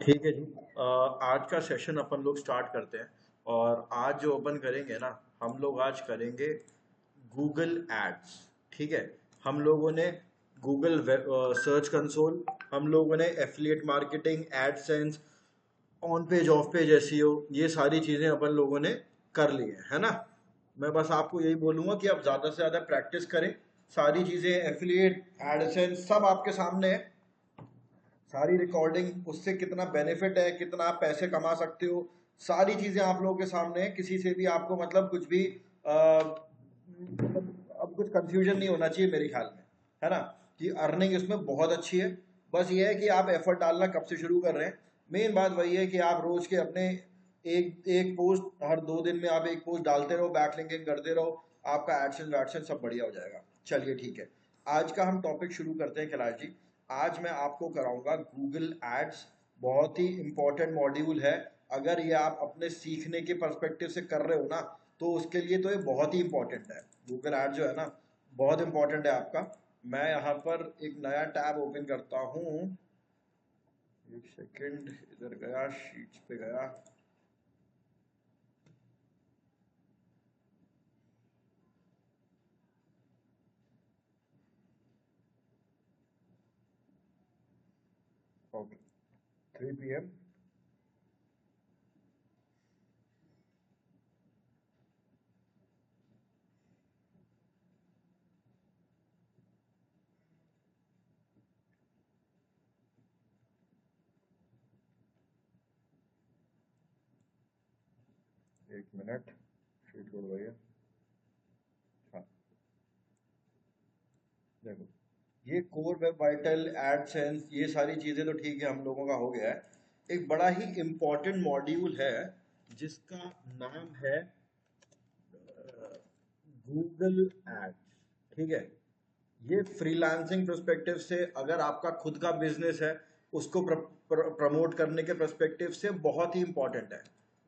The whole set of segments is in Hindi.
ठीक है जी। आज का सेशन अपन लोग स्टार्ट करते हैं। और आज जो ओपन करेंगे ना, हम लोग आज करेंगे गूगल एड्स। ठीक है। हम लोगों ने गूगल सर्च कंसोल, हम लोगों ने affiliate marketing, AdSense, on page of page SEO, ये सारी चीज़ें अपन लोगों ने कर ली है ना। मैं बस आपको यही बोलूँगा कि आप ज़्यादा से ज़्यादा प्रैक्टिस करें। सारी चीज़ें एफिलिएट, एडसेंस सब आपके सामने है। सारी रिकॉर्डिंग, उससे कितना बेनिफिट है, कितना आप पैसे कमा सकते हो, सारी चीजें आप लोगों के सामने है। किसी से भी आपको मतलब कुछ भी अब कुछ कंफ्यूजन नहीं होना चाहिए मेरे ख्याल में, है ना। कि अर्निंग इसमें बहुत अच्छी है। बस ये है कि आप एफर्ट डालना कब से शुरू कर रहे हैं। मेन बात वही है कि आप रोज के अपने एक एक पोस्ट, हर 2 दिन में आप एक पोस्ट डालते रहो, बैकलिंकिंग करते रहो, आपका एडसेंस वैडसेंस सब बढ़िया हो जाएगा। चलिए ठीक है, आज का हम टॉपिक शुरू करते हैं कैलाश जी। आज मैं आपको कराऊंगा गूगल एड्स। बहुत ही इंपॉर्टेंट मॉड्यूल है। अगर ये आप अपने सीखने के पर्सपेक्टिव से कर रहे हो ना, तो उसके लिए तो ये बहुत ही इंपॉर्टेंट है। गूगल एड जो है ना, बहुत इंपॉर्टेंट है आपका। मैं यहाँ पर एक नया टैब ओपन करता हूँ। एक सेकंड, इधर गया, शीट्स पे गया। Okay, 3 PM। एक मिनट, शीट खोल भैया। हाँ, देखो, ये कोर वेब वाइटल, एडसेंस, ये सारी चीजें तो ठीक है, हम लोगों का हो गया है। एक बड़ा ही इंपॉर्टेंट मॉड्यूल है जिसका नाम है गूगल एड्स। ठीक है। ये फ्रीलांसिंग पर्सपेक्टिव से, अगर आपका खुद का बिजनेस है, उसको प्रमोट करने के पर्सपेक्टिव से बहुत ही इंपॉर्टेंट है।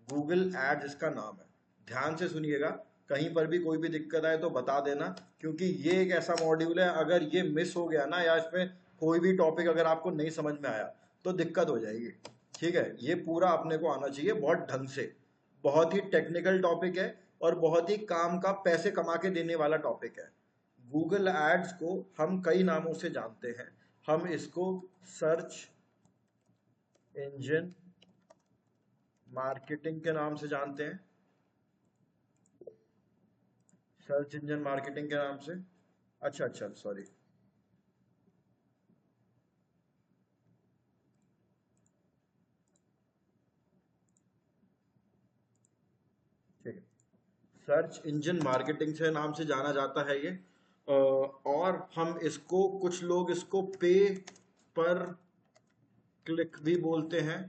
गूगल एड्स इसका नाम है। ध्यान से सुनिएगा, कहीं पर भी कोई भी दिक्कत आए तो बता देना। क्योंकि ये एक ऐसा मॉड्यूल है, अगर ये मिस हो गया ना, या इसमें कोई भी टॉपिक अगर आपको नहीं समझ में आया, तो दिक्कत हो जाएगी। ठीक है। ये पूरा अपने को आना चाहिए बहुत ढंग से। बहुत ही टेक्निकल टॉपिक है, और बहुत ही काम का, पैसे कमा के देने वाला टॉपिक है। गूगल एड्स को हम कई नामों से जानते हैं। हम इसको सर्च इंजन मार्केटिंग के नाम से जानते हैं। सर्च इंजन मार्केटिंग के नाम से। अच्छा अच्छा, सॉरी। ठीक है। सर्च इंजन मार्केटिंग से नाम से जाना जाता है ये। और हम इसको, कुछ लोग इसको पे पर क्लिक भी बोलते हैं।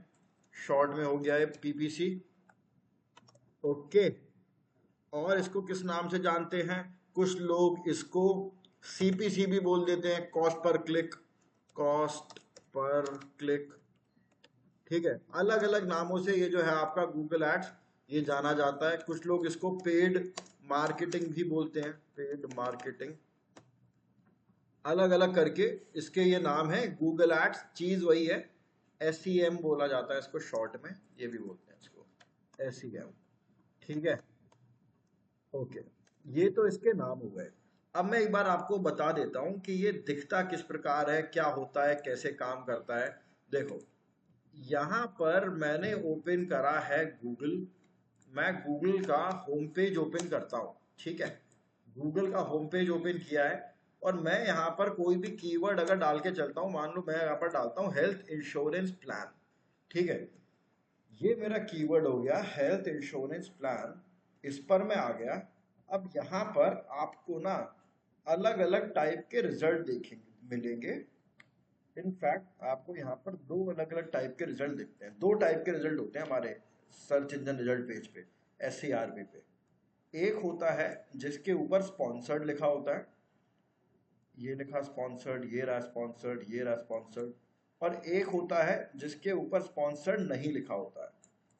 शॉर्ट में हो गया है पीपीसी। ओके। और इसको किस नाम से जानते हैं? कुछ लोग इसको सीपीसी भी बोल देते हैं, cost per click. Cost per click. ठीक है। अलग अलग नामों से ये जो है आपका गूगल एड्स, ये जाना जाता है। कुछ लोग इसको पेड मार्केटिंग भी बोलते हैं, पेड मार्केटिंग। अलग अलग करके इसके ये नाम है। गूगल एड्स चीज वही है। एस बोला जाता है इसको शॉर्ट में, ये भी बोलते हैं इसको एस। ठीक है। ओके। ये तो इसके नाम हो गए। अब मैं एक बार आपको बता देता हूं कि ये दिखता किस प्रकार है, क्या होता है, कैसे काम करता है। देखो, यहाँ पर मैंने ओपन करा है गूगल। मैं गूगल का होम पेज ओपन करता हूँ। ठीक है। गूगल का होम पेज ओपन किया है। और मैं यहाँ पर कोई भी कीवर्ड अगर डाल के चलता हूँ, मान लो मैं यहाँ पर डालता हूँ हेल्थ इंश्योरेंस प्लान। ठीक है। ये मेरा कीवर्ड हो गया हेल्थ इंश्योरेंस प्लान। इस पर मैं आ गया। अब यहाँ पर आपको ना अलग अलग टाइप के रिजल्ट देखेंगे, मिलेंगे। इनफैक्ट आपको यहाँ पर दो अलग अलग टाइप के रिजल्ट दिखते हैं। दो टाइप के रिजल्ट होते हैं हमारे सर्च इंजन रिजल्ट पेज पे, SCRP पे। एक होता है जिसके ऊपर स्पॉन्सर्ड लिखा होता है। ये लिखा स्पॉन्सर्ड, ये रहा स्पॉन्सर्ड, ये रहा स्पॉन्सर्ड। और एक होता है जिसके ऊपर स्पॉन्सर्ड नहीं लिखा होता है।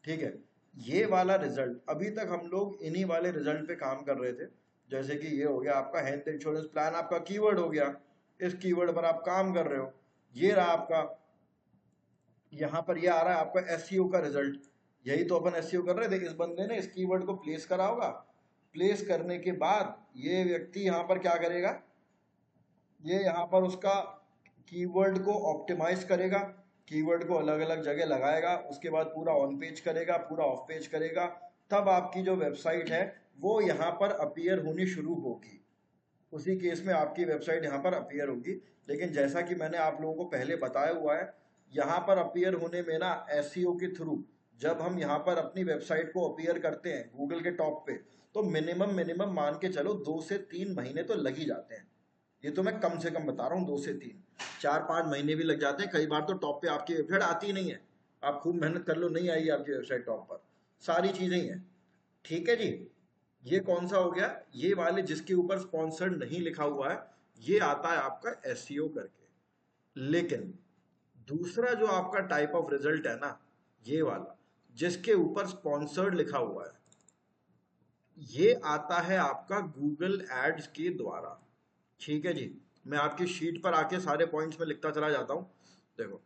ठीक है। ये वाला रिजल्ट, अभी तक हम लोग इन्हीं वाले रिजल्ट पे काम कर रहे थे। जैसे कि ये हो गया आपका हेल्थ इंश्योरेंस प्लान, आपका कीवर्ड हो गया। इस कीवर्ड पर आप काम कर रहे हो। ये रहा आपका यहाँ पर ये आ रहा है आपका एसईओ का रिजल्ट। यही तो अपन एसईओ कर रहे थे। इस बंदे ने इस कीवर्ड को प्लेस करा होगा। प्लेस करने के बाद ये व्यक्ति यहाँ पर क्या करेगा, ये यहाँ पर उसका कीवर्ड को ऑप्टिमाइज करेगा, कीवर्ड को अलग अलग जगह लगाएगा, उसके बाद पूरा ऑन पेज करेगा, पूरा ऑफ पेज करेगा, तब आपकी जो वेबसाइट है वो यहाँ पर अपीयर होनी शुरू होगी। उसी केस में आपकी वेबसाइट यहाँ पर अपीयर होगी। लेकिन जैसा कि मैंने आप लोगों को पहले बताया हुआ है, यहाँ पर अपीयर होने में ना एसईओ के थ्रू जब हम यहाँ पर अपनी वेबसाइट को अपीयर करते हैं गूगल के टॉप पे, तो मिनिमम मिनिमम मान के चलो 2 से 3 महीने तो लग ही जाते हैं। ये तो मैं कम से कम बता रहा हूँ, 2 से 3, 4-5 महीने भी लग जाते हैं। कई बार तो टॉप पे आपकी वेबसाइट आती ही नहीं है, आप खूब मेहनत कर लो नहीं आएगी आपकी वेबसाइट टॉप पर, सारी चीजें ही हैं। ठीक है जी। ये कौन सा हो गया, ये वाले जिसके ऊपर स्पॉन्सर्ड नहीं लिखा हुआ है, ये आता है आपका एसईओ करके। लेकिन दूसरा जो आपका टाइप ऑफ रिजल्ट है ना, ये वाला जिसके ऊपर स्पॉन्सर्ड लिखा हुआ है, ये आता है आपका गूगल एड्स के द्वारा। ठीक है जी। मैं आपकी शीट पर आके सारे पॉइंट्स में लिखता चला जाता हूं। देखो,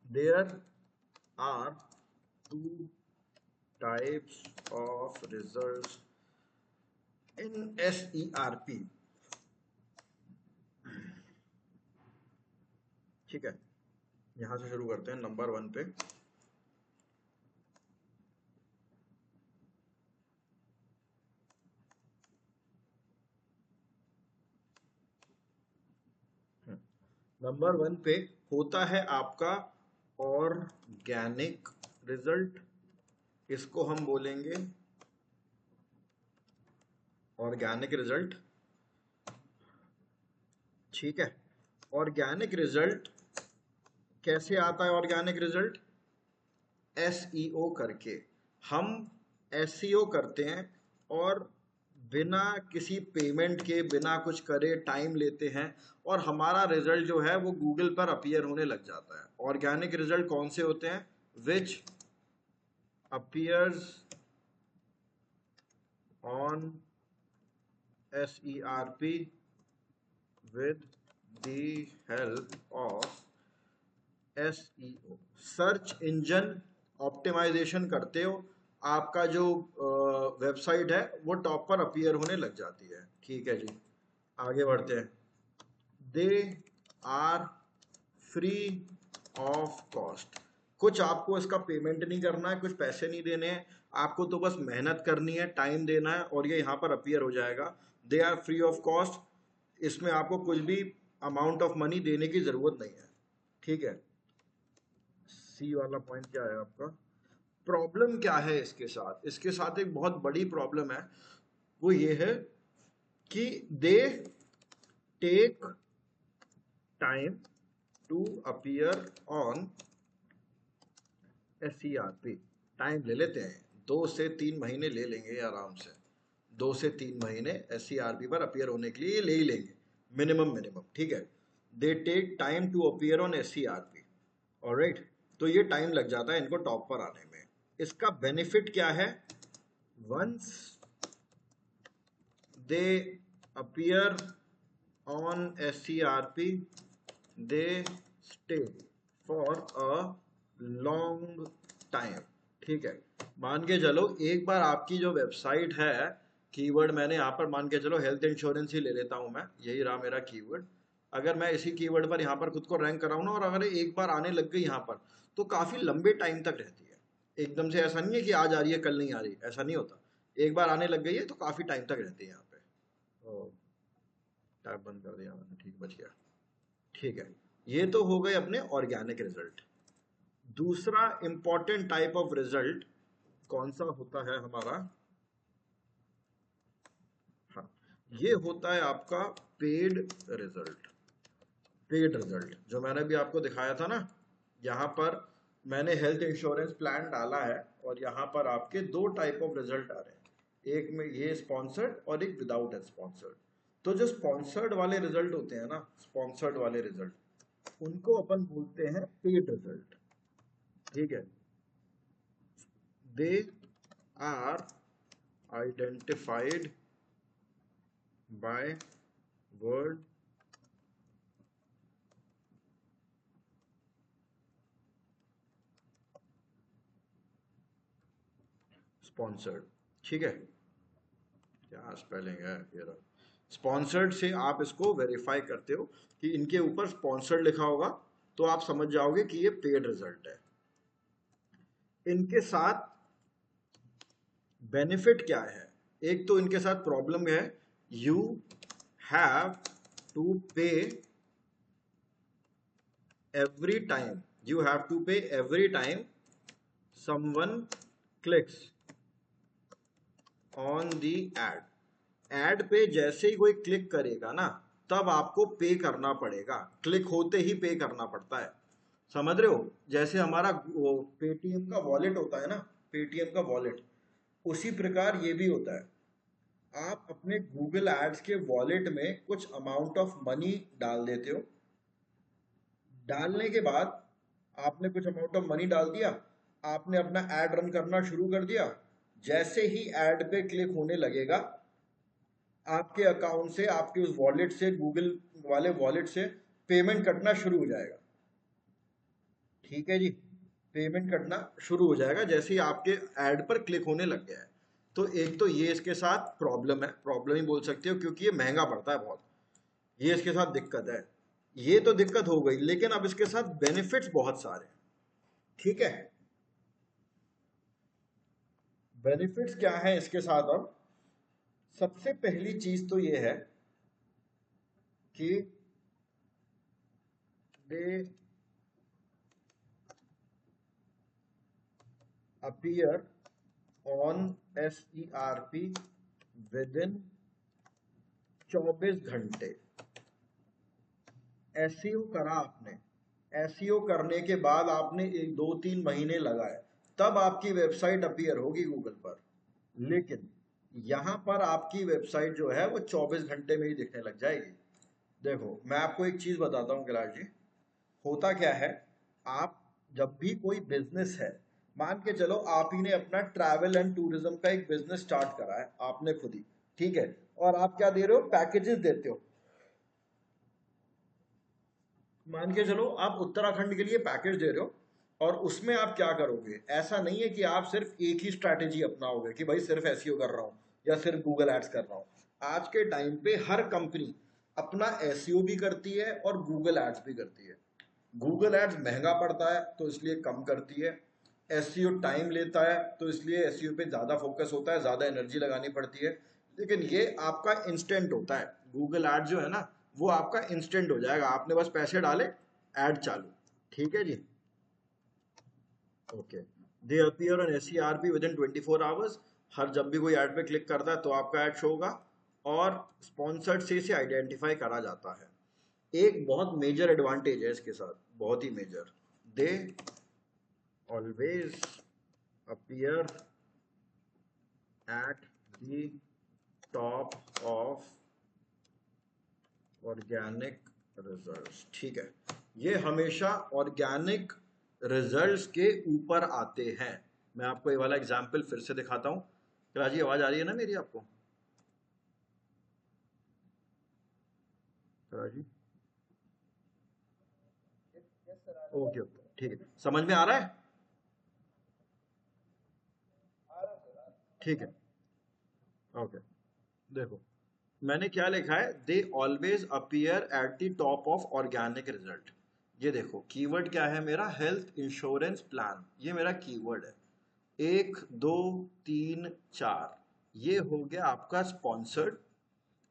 there are 2 types of results in SERP। ठीक है, यहां से शुरू करते हैं नंबर 1 पे। नंबर 1 पे होता है आपका ऑर्गेनिक रिजल्ट, इसको हम बोलेंगे ऑर्गेनिक रिजल्ट। ठीक है, ऑर्गेनिक रिजल्ट कैसे आता है ऑर्गेनिक रिजल्ट, एसईओ करके। हम एसईओ करते हैं और बिना किसी पेमेंट के, बिना कुछ करे टाइम लेते हैं, और हमारा रिजल्ट जो है वो गूगल पर अपीयर होने लग जाता है। ऑर्गेनिक रिजल्ट कौन से होते हैं, which appears on SERP with the help of SEO, search engine optimisation करते हो, आपका जो वेबसाइट है वो टॉप पर अपीयर होने लग जाती है। ठीक है जी, आगे बढ़ते हैं। They are free of cost, कुछ आपको इसका पेमेंट नहीं करना है, कुछ पैसे नहीं देने हैं, आपको तो बस मेहनत करनी है, टाइम देना है, और ये यहाँ पर अपीयर हो जाएगा। They are free of cost, इसमें आपको कुछ भी अमाउंट ऑफ मनी देने की जरूरत नहीं है। ठीक है, सी वाला पॉइंट क्या है आपका, प्रॉब्लम क्या है इसके साथ, इसके साथ एक बहुत बड़ी प्रॉब्लम है। वो ये है कि they take time to appear on SERP। Time ले लेते हैं, 2 से 3 महीने ले लेंगे आराम से। 2 से 3 महीने SERP पर अपीयर होने के लिए ले ही लेंगे, मिनिमम मिनिमम। ठीक है, they take time to appear on SERP। Alright, तो ये टाइम लग जाता है इनको टॉप पर आने में। इसका बेनिफिट क्या है, once they appear on SERP they stay for a long time. ठीक है, मान के चलो एक बार आपकी जो वेबसाइट है, कीवर्ड मैंने यहाँ पर मान के चलो हेल्थ इंश्योरेंस ही ले लेता हूँ मैं, यही रहा मेरा कीवर्ड। अगर मैं इसी कीवर्ड पर यहाँ पर खुद को रैंक कराऊँ ना, और अगर एक बार आने लग गई यहाँ पर, तो काफी लंबे टाइम तक रहती है। एकदम से ऐसा नहीं है कि आज आ रही है कल नहीं आ रही, ऐसा नहीं होता। एक बार आने लग गई है तो काफी टाइम तक रहती है यहाँ पे। टैब बंद कर दिया मैंने, ठीक बच गया। ठीक है, ये तो हो गए अपने ऑर्गेनिक रिजल्ट। दूसरा इंपॉर्टेंट टाइप ऑफ रिजल्ट कौन सा होता है हमारा, हाँ, ये होता है आपका पेड रिजल्ट। पेड रिजल्ट जो मैंने भी आपको दिखाया था ना, यहाँ पर मैंने हेल्थ इंश्योरेंस प्लान डाला है, और यहाँ पर आपके 2 टाइप ऑफ रिजल्ट आ रहे हैं, एक में ये स्पॉन्सर्ड और एक विदाउट स्पॉन्सर्ड। तो जो स्पॉन्सर्ड वाले रिजल्ट होते हैं ना, स्पॉन्सर्ड वाले रिजल्ट, उनको अपन बोलते हैं पेड रिजल्ट। ठीक है, they are identified by word sponsored, ठीक है, क्या स्पेलिंग है ये रहा। स्पॉन्सर्ड से आप इसको वेरीफाई करते हो कि इनके ऊपर स्पॉन्सर्ड लिखा होगा, तो आप समझ जाओगे कि ये पेड रिजल्ट है। इनके साथ बेनिफिट क्या है? एक तो इनके साथ प्रॉब्लम है, यू हैव टू पे every time, you have to pay every time someone clicks on the ad पे जैसे ही कोई क्लिक करेगा ना, तब आपको पे करना पड़ेगा, क्लिक होते ही पे करना पड़ता है, समझ रहे हो? जैसे हमारा पेटीएम का वॉलेट होता है ना, पेटीएम का वॉलेट, उसी प्रकार ये भी होता है। आप अपने गूगल एड्स के वॉलेट में कुछ अमाउंट ऑफ मनी डाल देते हो, डालने के बाद आपने कुछ अमाउंट ऑफ मनी डाल दिया, आपने अपना ऐड रन करना शुरू कर दिया, जैसे ही ऐड पे क्लिक होने लगेगा, आपके अकाउंट से, आपके उस वॉलेट से, गूगल वाले वॉलेट से पेमेंट कटना शुरू हो जाएगा, ठीक है जी, पेमेंट कटना शुरू हो जाएगा जैसे ही आपके ऐड पर क्लिक होने लग गया है। तो एक तो ये इसके साथ प्रॉब्लम है, प्रॉब्लम ही बोल सकते हो, क्योंकि ये महंगा पड़ता है बहुत, ये इसके साथ दिक्कत है। ये तो दिक्कत हो गई, लेकिन अब इसके साथ बेनिफिट्स बहुत सारे हैं, ठीक है। बेनिफिट्स क्या है इसके साथ? अब सबसे पहली चीज तो ये है कि दे appear on SERP within 24 घंटे। एसईओ करा आपने, एसईओ करने के बाद आपने 1 2 3 महीने लगाए, तब आपकी वेबसाइट अपीयर होगी गूगल पर, लेकिन यहां पर आपकी वेबसाइट जो है वो 24 घंटे में ही दिखने लग जाएगी। देखो मैं आपको एक चीज बताता हूँ कैलाश जी, होता क्या है, आप जब भी कोई बिजनेस है, मान के चलो आप ही ने अपना ट्रैवल एंड टूरिज्म का एक बिजनेस स्टार्ट करा है आपने खुद ही, ठीक है, और आप क्या दे रहे हो, पैकेजेस देते हो। मान के चलो आप उत्तराखंड के लिए पैकेज दे रहे हो, और उसमें आप क्या करोगे, ऐसा नहीं है कि आप सिर्फ एक ही स्ट्रैटेजी अपनाओगे कि भाई सिर्फ एसईओ कर रहा हूं या सिर्फ गूगल एड्स कर रहा हूं। आज के टाइम पे हर कंपनी अपना एसईओ भी करती है और गूगल एड्स भी करती है। गूगल एड्स महंगा पड़ता है तो इसलिए कम करती है, एसईओ टाइम लेता है तो इसलिए एसईओ पे ज़्यादा फोकस होता है, ज़्यादा एनर्जी लगानी पड़ती है। लेकिन ये आपका इंस्टेंट होता है, गूगल एड जो है ना वो आपका इंस्टेंट हो जाएगा, आपने बस पैसे डाले, एड चालू, ठीक है जी, okay. They appear on SERP within 24 hours, हर जब भी कोई ऐड पे क्लिक करता है तो आपका ऐड शो होगा, और स्पॉन्सर्ड से इसे आइडेंटिफाई करा जाता है। एक बहुत मेजर एडवांटेज है इसके साथ, बहुत ही major, they always appear at the top of organic results, ठीक है, ये हमेशा ऑर्गेनिक रिजल्ट्स के ऊपर आते हैं। मैं आपको ये वाला एग्जाम्पल फिर से दिखाता हूँ। राजी आवाज आ रही है ना मेरी आपको? राजी ओके ओके, ठीक है, समझ में आ रहा है, ठीक है, ओके। देखो मैंने क्या लिखा है, दे always appear at the top of organic result. ये देखो कीवर्ड क्या है मेरा, हेल्थ इंश्योरेंस प्लान, ये मेरा कीवर्ड है। 1 2 3 4, ये हो गया आपका स्पॉन्सर्ड।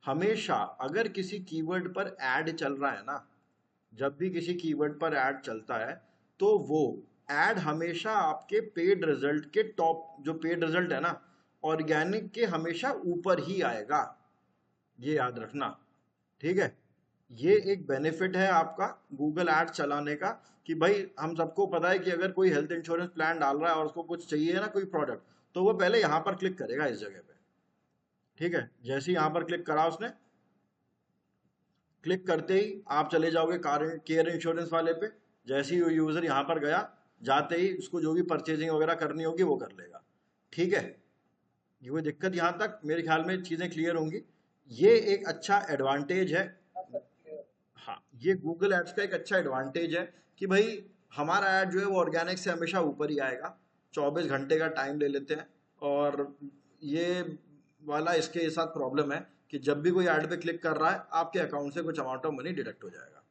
हमेशा अगर किसी कीवर्ड पर ऐड चल रहा है ना, जब भी किसी कीवर्ड पर ऐड चलता है तो वो ऐड हमेशा आपके पेड रिजल्ट के टॉप, जो पेड रिजल्ट है ना ऑर्गेनिक के, हमेशा ऊपर ही आएगा, ये याद रखना, ठीक है। ये एक बेनिफिट है आपका गूगल एड्स चलाने का, कि भाई हम सबको पता है कि अगर कोई हेल्थ इंश्योरेंस प्लान डाल रहा है और उसको कुछ चाहिए ना कोई प्रोडक्ट, तो वो पहले यहां पर क्लिक करेगा इस जगह पे, ठीक है। जैसे ही यहां पर क्लिक करा उसने, क्लिक करते ही आप चले जाओगे कार केयर इंश्योरेंस वाले पे, जैसे ही यूजर यहाँ पर गया, जाते ही उसको जो भी परचेजिंग वगैरह करनी होगी वो कर लेगा, ठीक है। ये कोई दिक्कत, यहाँ तक मेरे ख्याल में चीज़ें क्लियर होंगी। ये एक अच्छा एडवांटेज है, हाँ, ये गूगल एड्स का एक अच्छा एडवांटेज है कि भाई हमारा ऐड जो है वो ऑर्गेनिक से हमेशा ऊपर ही आएगा, 24 घंटे का टाइम ले लेते हैं, और ये वाला इसके साथ प्रॉब्लम है कि जब भी कोई ऐड पे क्लिक कर रहा है आपके अकाउंट से कुछ अमाउंट ऑफ मनी डिडक्ट हो जाएगा।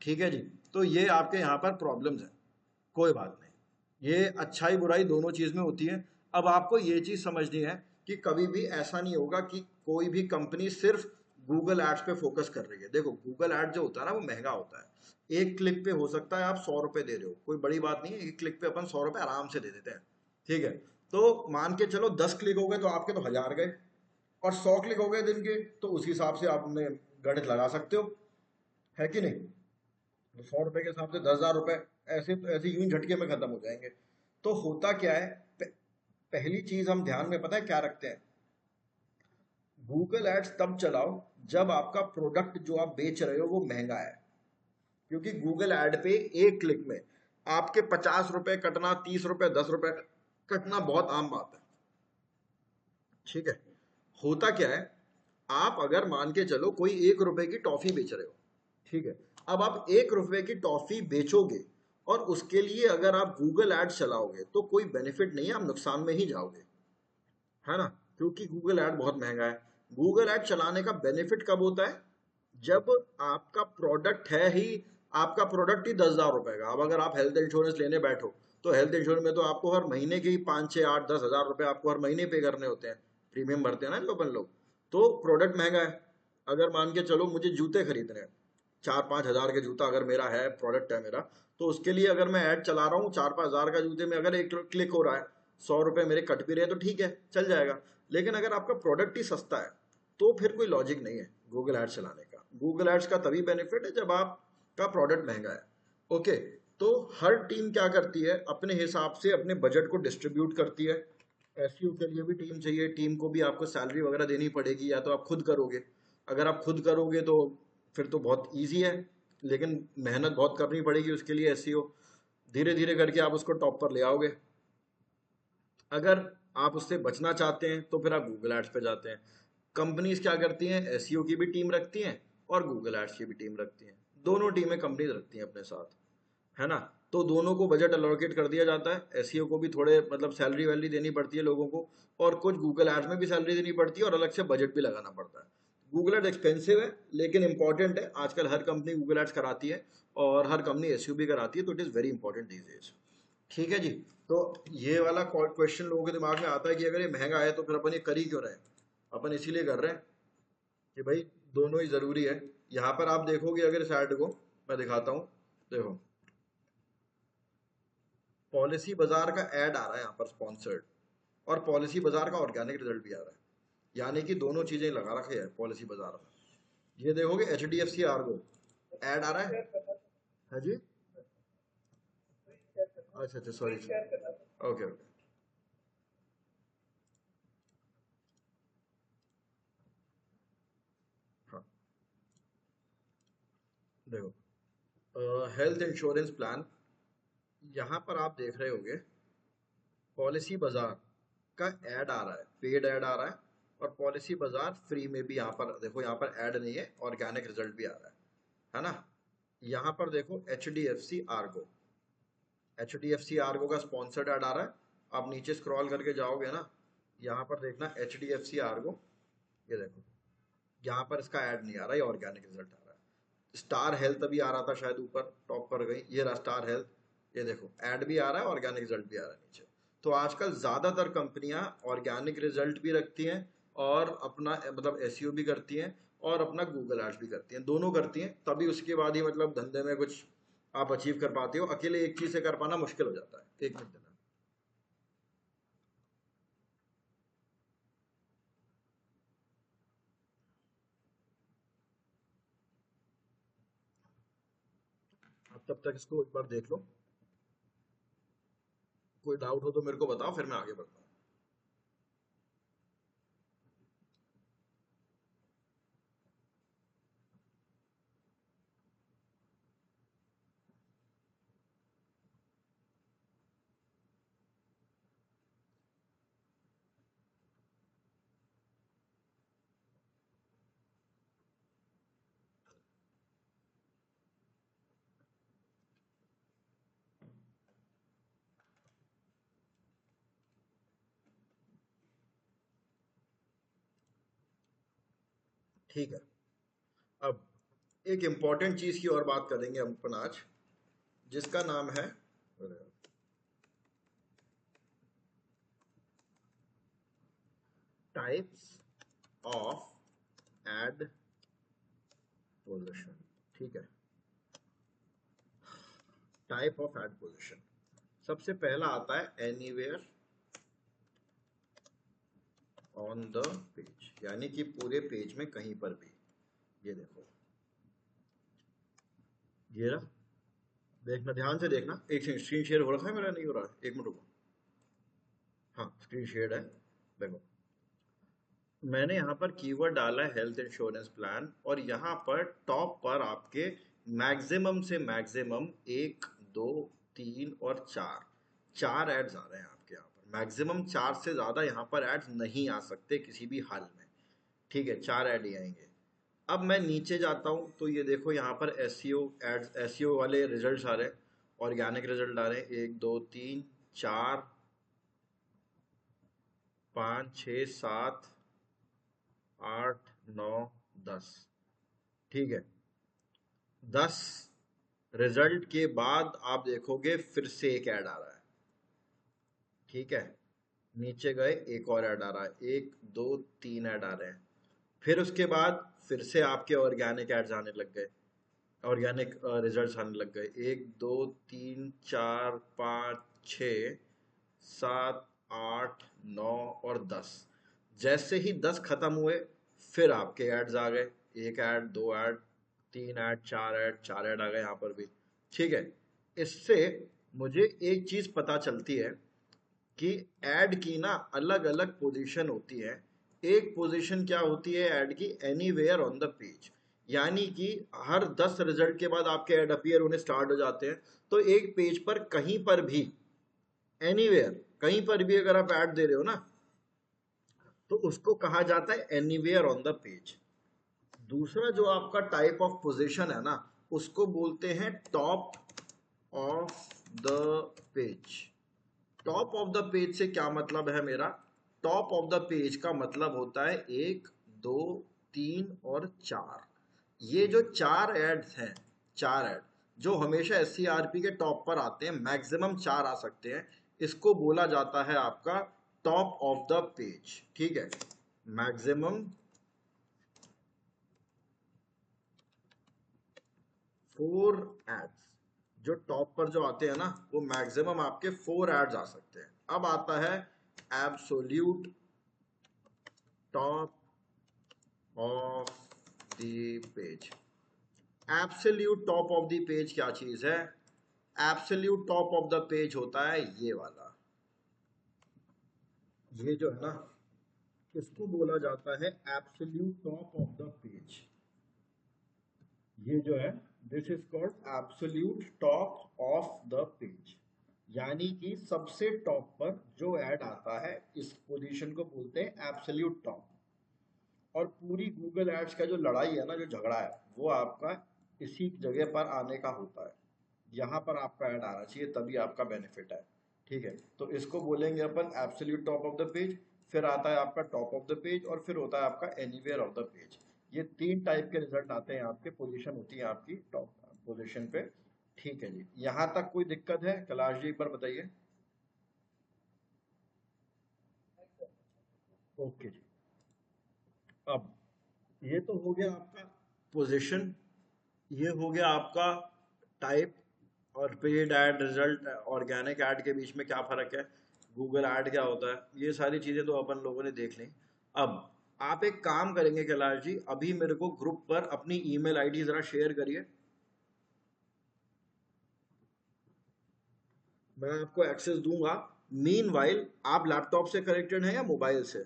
ठीक है जी, तो ये आपके यहाँ पर प्रॉब्लम्स है, कोई बात नहीं, ये अच्छाई बुराई दोनों चीज़ में होती है। अब आपको ये चीज़ समझनी है कि कभी भी ऐसा नहीं होगा कि कोई भी कंपनी सिर्फ गूगल एड्स पे फोकस कर रही है। देखो गूगल एड जो होता है ना वो महंगा होता है, एक क्लिक पे हो सकता है आप 100 रुपए दे रहे हो, कोई बड़ी बात नहीं है, एक क्लिक पे अपन 100 रुपए आराम से दे देते हैं। ठीक है, तो मान के चलो 10 क्लिक हो गए तो आपके तो 1000 गए, और 100 क्लिक हो गए दिन के तो उस हिसाब से आप अपने गणित लगा सकते हो, है कि नहीं। तो 100 रुपए के हिसाब से 10,000 रुपए ऐसे तो ऐसे यूं ही झटके में खत्म हो जाएंगे। तो होता क्या है, पहली चीज हम ध्यान में पता है क्या रखते हैं, गूगल एड्स तब चलाओ जब आपका प्रोडक्ट जो आप बेच रहे हो वो महंगा है, क्योंकि गूगल ऐड पे एक क्लिक में आपके 50 रुपए कटना, 30 रुपए, 10 रुपए कटना बहुत आम बात है। ठीक है, होता क्या है, आप अगर मान के चलो कोई 1 रुपए की टॉफी बेच रहे हो, ठीक है, अब आप 1 रुपए की टॉफी बेचोगे और उसके लिए अगर आप गूगल एड चलाओगे तो कोई बेनिफिट नहीं है, आप नुकसान में ही जाओगे, है ना, क्योंकि गूगल ऐड बहुत महंगा है। गूगल ऐड चलाने का बेनिफिट कब होता है, जब आपका प्रोडक्ट है ही, आपका प्रोडक्ट ही 10,000 रुपए का। अब अगर आप हेल्थ इंश्योरेंस लेने बैठो तो हेल्थ इंश्योरेंस में तो आपको हर महीने के ही 5, 6, 8, 10 हज़ार रुपए आपको हर महीने पे करने होते हैं, प्रीमियम भरते हैं ना लोग अपन लोग। तो प्रोडक्ट महंगा है। अगर मान के चलो मुझे जूते खरीदने हैं, 4, 5 हज़ार के जूता अगर मेरा है, प्रोडक्ट है मेरा, तो उसके लिए अगर मैं ऐड चला रहा हूँ 4, 5 हज़ार का जूते में, अगर एक क्लिक हो रहा है, 100 रुपए मेरे कट भी रहे तो ठीक है, चल जाएगा। लेकिन अगर आपका प्रोडक्ट ही सस्ता है तो फिर कोई लॉजिक नहीं है गूगल एड्स चलाने का। गूगल एड्स का तभी बेनिफिट है जब आपका प्रोडक्ट महंगा है। ओके, तो हर टीम क्या करती है, अपने हिसाब से अपने बजट को डिस्ट्रीब्यूट करती है। एसईओ के लिए भी टीम चाहिए, टीम को भी आपको सैलरी वगैरह देनी पड़ेगी, या तो आप खुद करोगे। अगर आप खुद करोगे तो फिर तो बहुत ईजी है, लेकिन मेहनत बहुत करनी पड़ेगी उसके लिए। एसईओ धीरे धीरे करके आप उसको टॉप पर ले आओगे। अगर आप उससे बचना चाहते हैं तो फिर आप गूगल एड्स पे जाते हैं। कंपनीज क्या करती हैं, एसईओ की भी टीम रखती हैं और गूगल एड्स की भी टीम रखती हैं, दोनों टीमें कंपनीज रखती हैं अपने साथ, है ना। तो दोनों को बजट अलोकेट कर दिया जाता है, एसईओ को भी थोड़े मतलब सैलरी वैलरी देनी पड़ती है लोगों को, और कुछ गूगल एड्स में भी सैलरी देनी पड़ती है और अलग से बजट भी लगाना पड़ता है। गूगल एड्स एक्सपेंसिव है लेकिन इंपॉर्टेंट है, आजकल हर कंपनी गूगल एड्स कराती है और हर कंपनी एसईओ भी कराती है, तो it is very important these days. ठीक है जी। तो ये वाला क्वेश्चन लोगों के दिमाग में आता है कि अगर ये महंगा है तो फिर अपन ये कर ही क्यों रहे हैं। अपन इसीलिए कर रहे हैं कि भाई दोनों ही जरूरी है। यहाँ पर आप देखोगे अगर इस ऐड को मैं दिखाता हूँ, देखो पॉलिसी बाजार का ऐड आ रहा है यहाँ पर स्पॉन्सर्ड, और पॉलिसी बाजार का ऑर्गेनिक रिजल्ट भी आ रहा है, यानी कि दोनों चीजें लगा रखे हैं पॉलिसी बाजार में। ये देखोगे H D F C Ergo ad आ रहा है जी। अच्छा अच्छा, सॉरी, ओके ओके। हाँ, देखो हेल्थ इंश्योरेंस प्लान, यहाँ पर आप देख रहे होगे पॉलिसी बाजार का ऐड आ रहा है, पेड ऐड आ रहा है, और पॉलिसी बाजार फ्री में भी यहाँ पर देखो, यहाँ पर ऐड नहीं है, ऑर्गेनिक रिजल्ट भी आ रहा है ना। यहाँ पर देखो H D F C Ergo, H D F C Ergo का स्पॉन्सर्ड ऐड आ रहा है। आप नीचे स्क्रॉल करके जाओगे ना, यहाँ पर देखना H D F C Ergo, ये देखो यहाँ पर इसका ऐड नहीं आ रहा, ये ऑर्गेनिक रिजल्ट आ रहा है। स्टार हेल्थ अभी आ रहा था शायद, ऊपर टॉप पर गई, ये रहा स्टार हेल्थ, ये देखो ऐड भी आ रहा है, ऑर्गेनिक रिजल्ट भी आ रहा है नीचे। तो आजकल ज्यादातर कंपनियां ऑर्गेनिक रिजल्ट भी रखती हैं और अपना मतलब एसईओ भी करती हैं और अपना गूगल एड्स भी करती हैं, दोनों करती हैं, तभी उसके बाद ही मतलब धंधे में कुछ आप अचीव कर पाते हो। अकेले एक चीज से कर पाना मुश्किल हो जाता है। एक मिनट देना, आप तब तक इसको एक बार देख लो, कोई डाउट हो तो मेरे को बताओ, फिर मैं आगे बढ़ता हूँ। ठीक है। अब एक इंपॉर्टेंट चीज की और बात करेंगे हम अपन आज, जिसका नाम है टाइप्स ऑफ एड पोजीशन। ठीक है, टाइप ऑफ एड पोजीशन। सबसे पहला आता है एनीवेयर ऑन द पेज, यानी कि पूरे पेज में कहीं पर भी। ये देखो, ये रहा, देखना ध्यान से देखना। एक सेकंड, स्क्रीन शेयर हो रखा है मेरा? नहीं हो रहा है, एक मिनट रुको। हाँ, स्क्रीन शेयर है। देखो, मैंने यहाँ पर कीवर्ड डाला है हेल्थ इंश्योरेंस प्लान, और यहाँ पर टॉप पर आपके मैक्सिमम से मैक्सिमम 1, 2, 3 और 4 चार एड्स आ रहे हैं आपके यहाँ पर। मैक्सिमम 4 से ज्यादा यहाँ पर एड्स नहीं आ सकते किसी भी हाल में। ठीक है, 4 ऐड ही आएंगे। अब मैं नीचे जाता हूँ तो ये देखो, यहाँ पर एसईओ एड्स, एसईओ वाले रिजल्ट्स आ रहे हैं, ऑर्गेनिक रिजल्ट आ रहे हैं। 1, 2, 3, 4, 5, 6, 7, 8, 9, 10। ठीक है, 10 रिजल्ट के बाद आप देखोगे फिर से एक ऐड आ रहा है। ठीक है, नीचे गए एक और ऐड आ रहा है, 1, 2, 3 ऐड आ रहे हैं। फिर उसके बाद फिर से आपके ऑर्गेनिक एड्स आने लग गए, ऑर्गेनिक रिजल्ट्स आने लग गए। 1, 2, 3, 4, 5, 6, 7, 8, 9 और 10। जैसे ही 10 खत्म हुए, फिर आपके एड्स आ गए, एक ऐड, दो ऐड, तीन ऐड, चार ऐड, चार ऐड आ गए यहाँ पर भी। ठीक है, इससे मुझे एक चीज पता चलती है कि ऐड की ना अलग अलग पोजीशन होती है। एक पोजीशन क्या होती है ऐड की? एनीवेयर ऑन द पेज, यानी कि हर 10 रिजल्ट के बाद आपके ऐड अपीयर होने स्टार्ट हो जाते हैं। तो एक पेज पर कहीं पर भी, एनीवेयर, कहीं पर भी अगर आप ऐड दे रहे हो ना, तो उसको कहा जाता है एनीवेयर ऑन द पेज। दूसरा जो आपका टाइप ऑफ पोजीशन है ना, उसको बोलते हैं top of the page. Top of the page से क्या मतलब है मेरा? टॉप ऑफ द पेज का मतलब होता है 1, 2, 3 और 4। ये जो चार एड्स हैं, चार एड जो हमेशा SCRP के टॉप पर आते हैं, मैक्सिमम 4 आ सकते हैं, इसको बोला जाता है आपका टॉप ऑफ द पेज। ठीक है, मैक्सिमम 4 एड्स जो टॉप पर जो आते हैं ना, वो मैक्सिमम आपके 4 एड्स आ सकते हैं। अब आता है absolute top of the page. Absolute top of the page क्या चीज है? Absolute top of the page होता है ये वाला, ये जो है ना, इसको बोला जाता है absolute top of the page. ये जो है, this is called absolute top of the page, यानी कि सबसे टॉप पर जो ऐड आता है, इस पोजीशन को बोलते हैं एब्सोल्यूट टॉप। और पूरी गूगल एड्स का जो लड़ाई है ना, जो झगड़ा है, वो आपका इसी जगह पर आने का होता है। यहाँ पर आपका ऐड आना चाहिए, तभी आपका बेनिफिट है। ठीक है, तो इसको बोलेंगे अपन absolute top of the page. फिर आता है आपका टॉप ऑफ द पेज, और फिर होता है आपका एनीवेयर ऑफ द पेज। ये 3 टाइप के रिजल्ट आते हैं आपके, पोजीशन होती है आपकी टॉप पोजीशन पे। ठीक है जी, यहाँ तक कोई दिक्कत है? कैलाश जी एक बार बताइए। ओके जी। अब ये तो हो गया आपका पोजीशन, ये हो गया आपका टाइप। और paid ad, result, organic add के बीच में क्या फर्क है, गूगल ऐड क्या होता है, ये सारी चीजें तो अपन लोगों ने देख ली। अब आप एक काम करेंगे कैलाश जी, अभी मेरे को ग्रुप पर अपनी ईमेल आईडी जरा शेयर करिए, मैं आपको एक्सेस दूंगा। मीनवाइल आप लैपटॉप से कनेक्टेड हैं या मोबाइल से?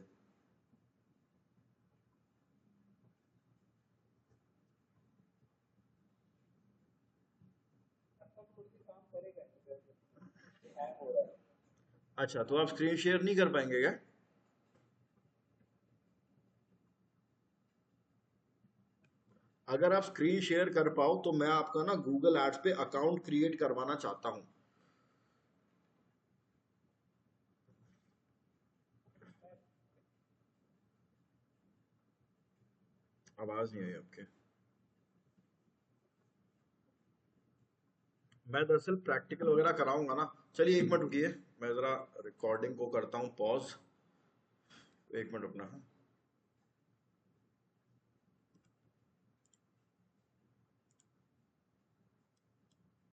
अच्छा, तो आप स्क्रीन शेयर नहीं कर पाएंगे क्या? अगर आप स्क्रीन शेयर कर पाओ तो मैं आपका ना गूगल एड्स पे अकाउंट क्रिएट करवाना चाहता हूं। आवाज नहीं आई आपके। मैं दरअसल प्रैक्टिकल वगैरह कराऊंगा ना। चलिए 1 मिनट रुकिए, मैं जरा रिकॉर्डिंग को करता हूँ पॉज। 1 मिनट रुकना है।